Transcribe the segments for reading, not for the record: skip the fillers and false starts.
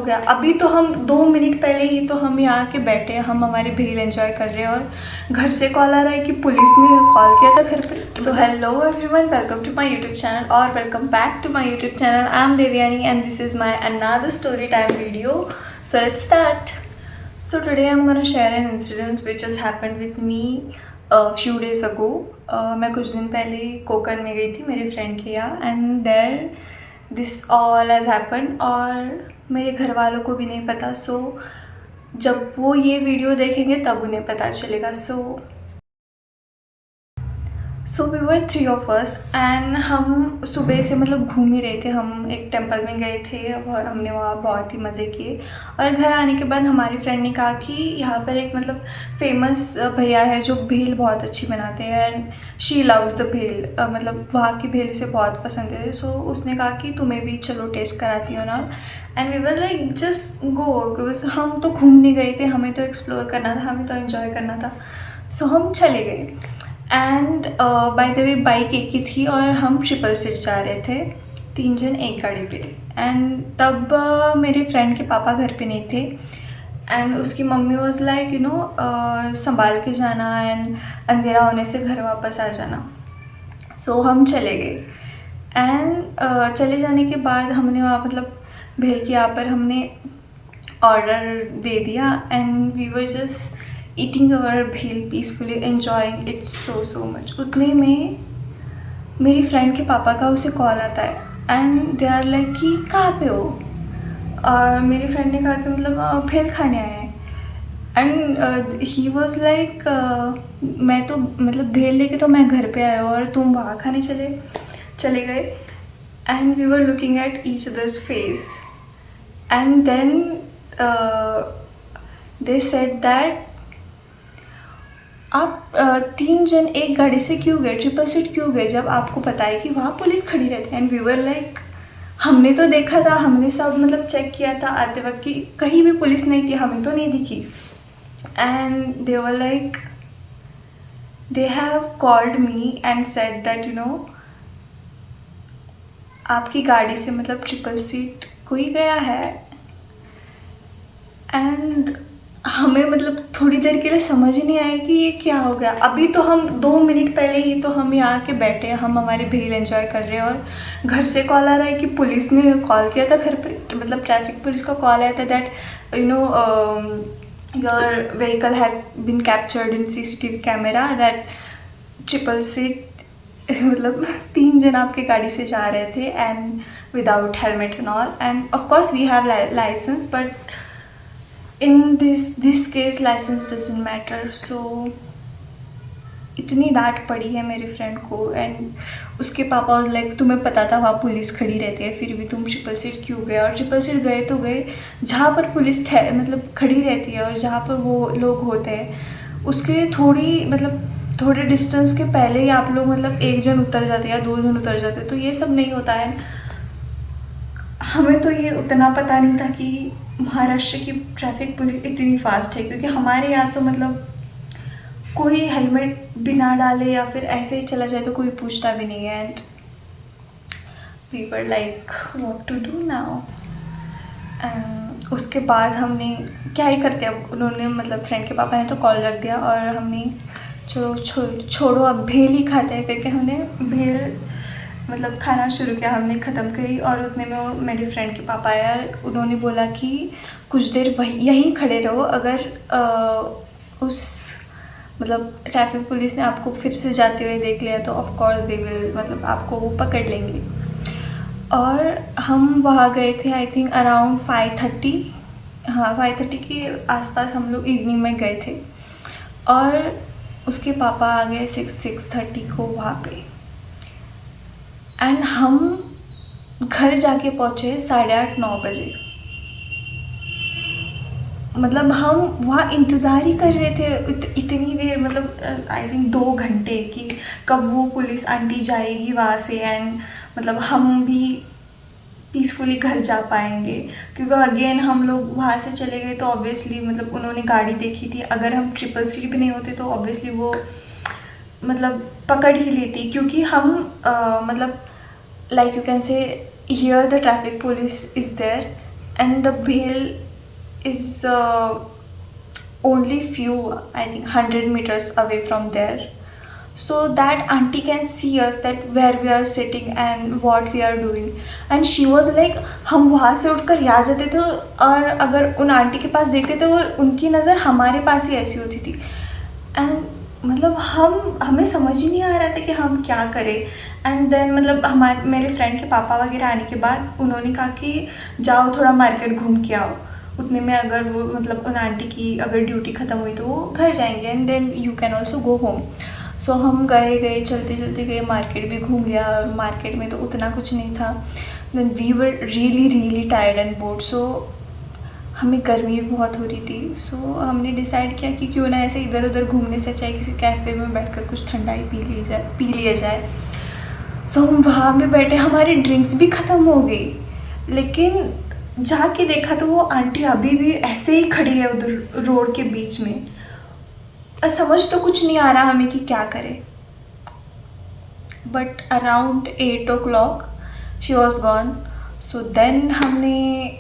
हो गया। अभी तो हम 2 मिनट पहले ही तो हम यहाँ के बैठे हैं, हम हमारी भेल एंजॉय कर रहे हैं और घर से कॉल आ रहा है कि पुलिस ने कॉल किया था घर पे। So hello everyone, welcome to my YouTube channel और welcome back to my YouTube channel. I am Devyani and this is my another story time video. So let's start. So today I'm gonna share an incident which has happened with me a few days ago. मैं कुछ दिन पहले कोकन में गई थी मेरे friend के यहाँ and there this all has happen और मेरे घर वालों को भी नहीं पता. सो जब वो ये वीडियो देखेंगे तब उन्हें पता चलेगा. So we were 3 of us and हम सुबह से मतलब घूम ही रहे थे. हम एक टेंपल में गए थे और हमने वहाँ बहुत ही मज़े किए और घर आने के बाद हमारी फ्रेंड ने कहा कि यहाँ पर एक मतलब फेमस भैया है जो भेल बहुत अच्छी बनाते हैं एंड शी लव्स द भेल. मतलब वहाँ की भेल उसे बहुत पसंद है. सो उसने कहा कि तुम्हें भी चलो टेस्ट कराती हो ना. And we were like just go, because हम तो घूमने गए थे, हमें तो एक्सप्लोर करना था, हमें तो एंजॉय करना था. सो हम चले गए and by the way bike एक ही थी और हम ट्रिपल सीट जा रहे थे, 3 जन एक गाड़ी पे. एंड तब मेरे फ्रेंड के पापा घर पे नहीं थे एंड उसकी mummy was like you know संभाल के जाना एंड अंधेरा होने से घर वापस आ जाना. सो हम चले गए एंड चले जाने के बाद हमने वहाँ मतलब भेल के यहाँ पर हमने ऑर्डर दे दिया and we were just eating our bhel peacefully, enjoying it so much. उतने में मेरी फ्रेंड के पापा का उसे कॉल आता है एंड दे आर लाइक कि कहाँ पे हो. और मेरी फ्रेंड ने कहा कि मतलब भेल खाने आए हैं एंड ही वॉज लाइक मैं तो मतलब भेल लेके तो मैं घर पे आया हूँ और तुम वहाँ खाने चले गए. And we were looking at each others face and then they said that आप 3 जन एक गाड़ी से क्यों गए, ट्रिपल सीट क्यों गए जब आपको पता है कि वहाँ पुलिस खड़ी रहती है. एंड वी वर लाइक हमने तो देखा था, हमने सब मतलब चेक किया था आते वक्त कि कहीं भी पुलिस नहीं थी, हमें तो नहीं दिखी. And they were like they have called me and said that you no आपकी गाड़ी से मतलब ट्रिपल सीट कोई गया है. एंड हमें मतलब थोड़ी देर के लिए समझ ही नहीं आया कि ये क्या हो गया. अभी तो हम 2 मिनट पहले ही तो हम यहाँ के बैठे हैं, हम हमारी भेल एंजॉय कर रहे हैं और घर से कॉल आ रहा है कि पुलिस ने कॉल किया था घर पे, मतलब ट्रैफिक पुलिस का कॉल आया था that you know your vehicle has been captured in CCTV camera that triple seat मतलब 3 जन आपके गाड़ी से जा रहे थे and without helmet and all. And of course we have license but in this case license doesn't matter. So इतनी डांट पड़ी है मेरे फ्रेंड को एंड उसके पापा वाज लाइक तुम्हें पता था वहाँ पुलिस खड़ी रहती है फिर भी तुम ट्रिपल सीट क्यों गए. और ट्रिपल सीट गए तो गए जहाँ पर पुलिस मतलब खड़ी रहती है और जहाँ पर वो लोग होते हैं उसके थोड़े डिस्टेंस के पहले ही आप लोग मतलब 1 जन उतर जाते हैं या 2 जन उतर जाते हैं. तो ये सब नहीं होता है. हमें तो ये उतना पता नहीं था कि महाराष्ट्र की ट्रैफिक पुलिस इतनी फास्ट है, क्योंकि हमारे यहाँ तो मतलब कोई हेलमेट बिना डाले या फिर ऐसे ही चला जाए तो कोई पूछता भी नहीं है. And we were like what to do now. उसके बाद हमने क्या ही करते, अब उन्होंने मतलब फ्रेंड के पापा ने तो कॉल रख दिया और हमने छोड़ो अब भेल ही खाते हैं करके हमने भेल मतलब खाना शुरू किया. हमने ख़त्म करी और उतने में वो मेरे फ्रेंड के पापा आया. उन्होंने बोला कि कुछ देर यहीं खड़े रहो, अगर उस मतलब ट्रैफिक पुलिस ने आपको फिर से जाते हुए देख लिया तो ऑफ कोर्स दे विल मतलब आपको वो पकड़ लेंगे. और हम वहाँ गए थे आई थिंक अराउंड 5:30, हाँ 5:30 के आसपास हम लोग इवनिंग में गए थे और उसके पापा आ गए 6:30 को वहाँ पे. एंड हम घर जाके पहुँचे 8:30-9 बजे. मतलब हम वहाँ इंतज़ार ही कर रहे थे इतनी देर, मतलब आई थिंक 2 घंटे कि कब वो पुलिस आंटी जाएगी वहाँ से एंड मतलब हम भी पीसफुली घर जा पाएंगे. क्योंकि अगेन हम लोग वहाँ से चले गए तो ऑब्वियसली मतलब उन्होंने गाड़ी देखी थी, अगर हम ट्रिपल सीट भी नहीं होते तो ऑब्वियसली वो मतलब पकड़ ही लेती. क्योंकि हम मतलब like you can say here the traffic police is there and the bhel is only few, I think 100 meters away from there, so that auntie can see us that where we are sitting and what we are doing. And she was like, हम वहाँ से उठकर यहाँ जाते थे और अगर उन आंटी के पास देखते थे और उनकी नज़र हमारे पास ही ऐसी होती थी। एंड मतलब हमें समझ ही नहीं आ रहा था कि हम क्या करें। एंड देन मतलब हमारे मेरे फ्रेंड के पापा वगैरह आने के बाद उन्होंने कहा कि जाओ थोड़ा मार्केट घूम के आओ, उतने में अगर वो मतलब उन आंटी की अगर ड्यूटी ख़त्म हुई तो वो घर जाएंगे and then you can also go home. सो हम गए चलते चलते गए, मार्केट भी घूम लिया और मार्केट में तो उतना कुछ नहीं था। Then we were really tired and bored, सो हमें गर्मी भी बहुत हो रही थी। सो हमने डिसाइड किया कि क्यों ना ऐसे इधर उधर घूमने से अच्छा किसी कैफ़े में बैठकर कुछ ठंडा ही पी लिया जाए। सो हम वहाँ पे बैठे, हमारी ड्रिंक्स भी ख़त्म हो गई, लेकिन जाके देखा तो वो आंटी अभी भी ऐसे ही खड़ी है उधर रोड के बीच में। और समझ तो कुछ नहीं आ रहा हमें कि क्या करें। But around 8 o'clock she was gone. So then हमने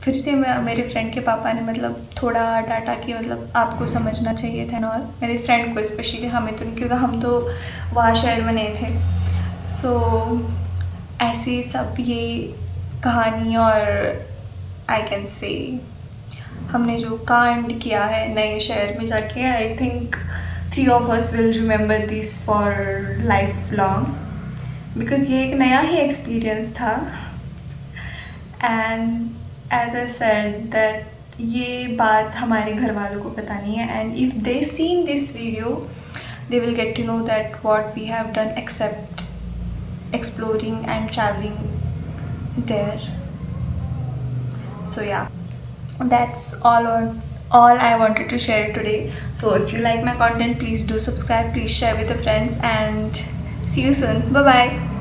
फिर से मेरे फ्रेंड के पापा ने मतलब थोड़ा डांटा कि मतलब आपको समझना चाहिए था ना, और मेरे फ्रेंड को स्पेशली, हमें तो नहीं क्योंकि हम तो वहाँ शहर में नहीं थे। सो ऐसे सब ये कहानी और आई कैन से हमने जो कांड किया है नए शहर में जाके, I think 3 of us will remember this for life long, because ये एक नया ही एक्सपीरियंस था। And as I said that ये बात हमारे घर वालों को पता नहीं है, and if they seen this video they will get to know that what we have done except exploring and traveling there. So yeah, that's all I wanted to share today. So if you like my content, please do subscribe, please share with your friends, and see you soon. Bye bye.